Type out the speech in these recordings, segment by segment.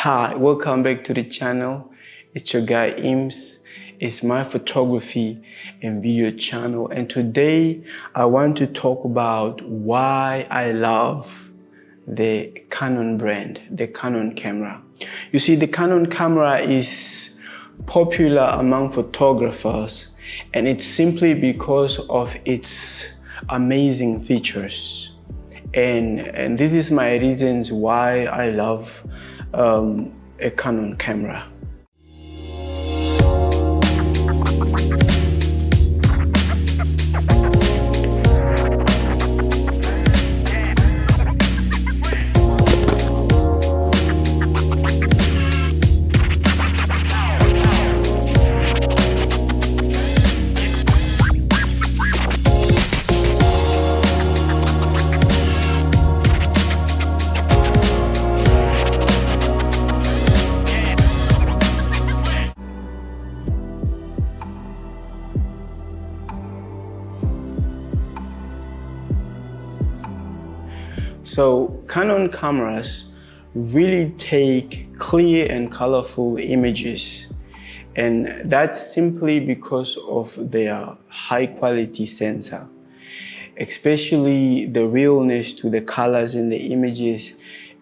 Hi, welcome back to the channel. It's your guy Ims. It's my photography and video channel, and today I want to talk about why I love the Canon brand, the Canon camera. You see, the Canon camera is popular among photographers, and it's simply because of its amazing features. And this is my reasons why I love a Canon camera. So Canon cameras really take clear and colorful images, and that's simply because of their high quality sensor, especially the realness to the colors in the images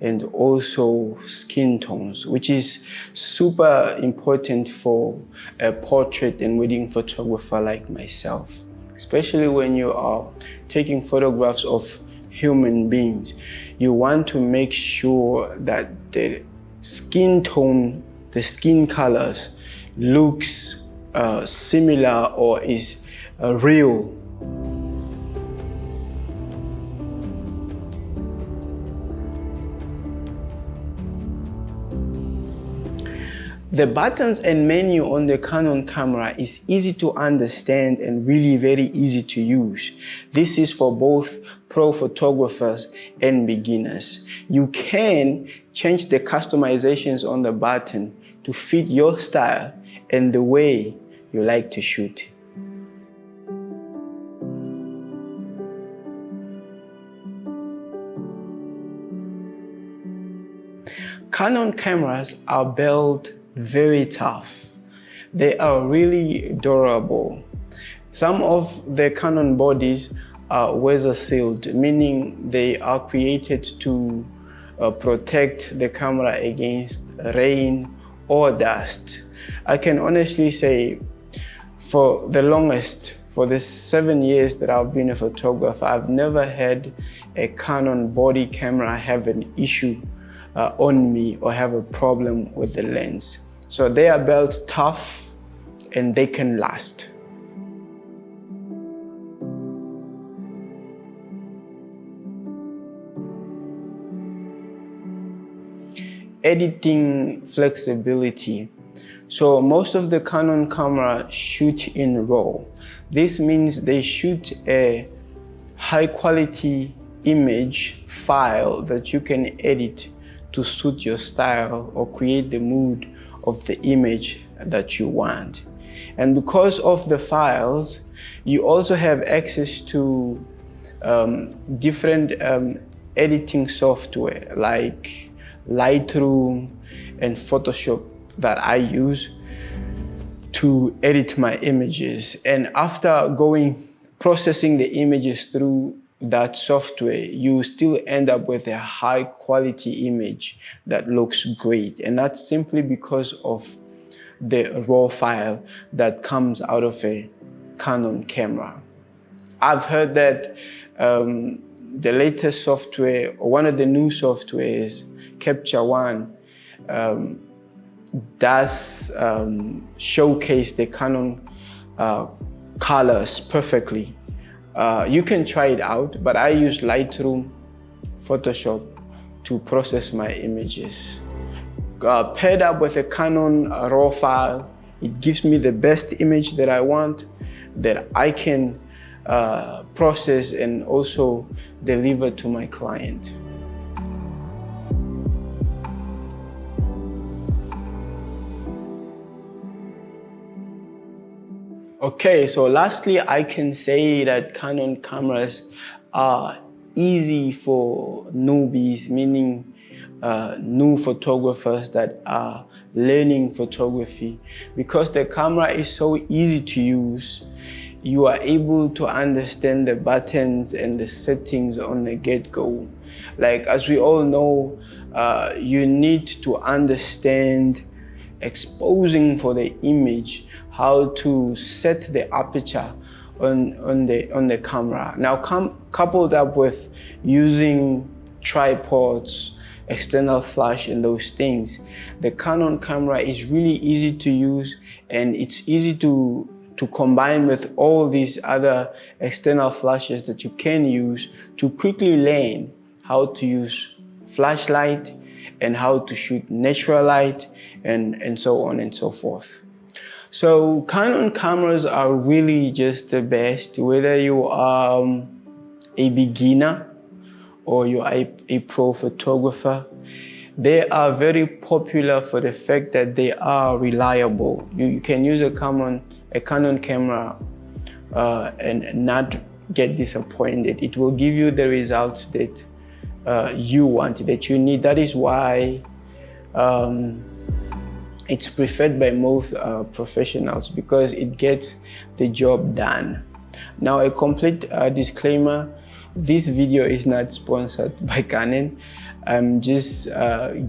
and also skin tones, which is super important for a portrait and wedding photographer like myself, especially when you are taking photographs of human beings. You want to make sure that the skin tone, the skin colors looks similar or is real. The buttons and menu on the Canon camera is easy to understand and really very easy to use. This is for both pro photographers and beginners. You can change the customizations on the button to fit your style and the way you like to shoot. Canon cameras are built very tough. They are really durable. Some of the Canon bodies are weather sealed, meaning they are created to protect the camera against rain or dust. I can honestly say for the 7 years that I've been a photographer, I've never had a Canon body camera have an issue on me or have a problem with the lens. So they are built tough and they can last. Editing flexibility. So most of the Canon camera shoot in RAW. This means they shoot a high quality image file that you can edit to suit your style or create the mood of the image that you want. And because of the files, you also have access to different editing software like Lightroom and Photoshop that I use to edit my images. And after processing the images through that software, you still end up with a high quality image that looks great. And that's simply because of the raw file that comes out of a Canon camera. I've heard that the latest software, or one of the new softwares, Capture One, does showcase the Canon colors perfectly. You can try it out, but I use Lightroom, Photoshop to process my images. Paired up with a Canon RAW file, it gives me the best image that I want, that I can process and also deliver to my client. Okay, so lastly, I can say that Canon cameras are easy for newbies, meaning new photographers that are learning photography. Because the camera is so easy to use, you are able to understand the buttons and the settings on the get-go. Like, as we all know, you need to understand exposing for the image, how to set the aperture on the camera. Now, coupled up with using tripods, external flash, and those things, the Canon camera is really easy to use, and it's easy to combine with all these other external flashes that you can use to quickly learn how to use flashlight and how to shoot natural light and so on and so forth. So Canon cameras are really just the best, whether you are a beginner or you're a pro photographer. They are very popular for the fact that they are reliable. You can use a Canon camera and not get disappointed. It will give you the results that you want, that you need. That is why it's preferred by most professionals, because it gets the job done. Now, a complete disclaimer: this video is not sponsored by Canon. I'm just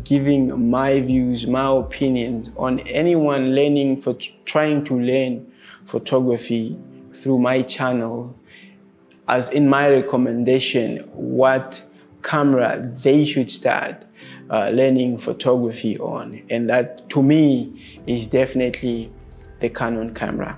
giving my views, my opinions on anyone trying to learn photography through my channel, as in my recommendation, what camera they should start learning photography on. And that, to me, is definitely the Canon camera.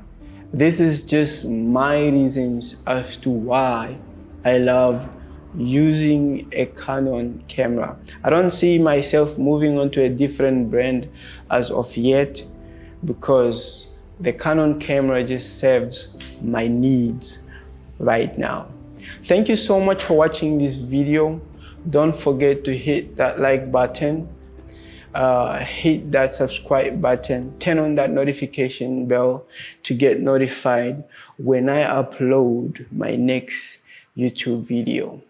This is just my reasons as to why I love using a Canon camera. I don't see myself moving on to a different brand as of yet, because the Canon camera just serves my needs right now. Thank you so much for watching this video. Don't forget to hit that like button, hit that subscribe button, turn on that notification bell to get notified when I upload my next YouTube video.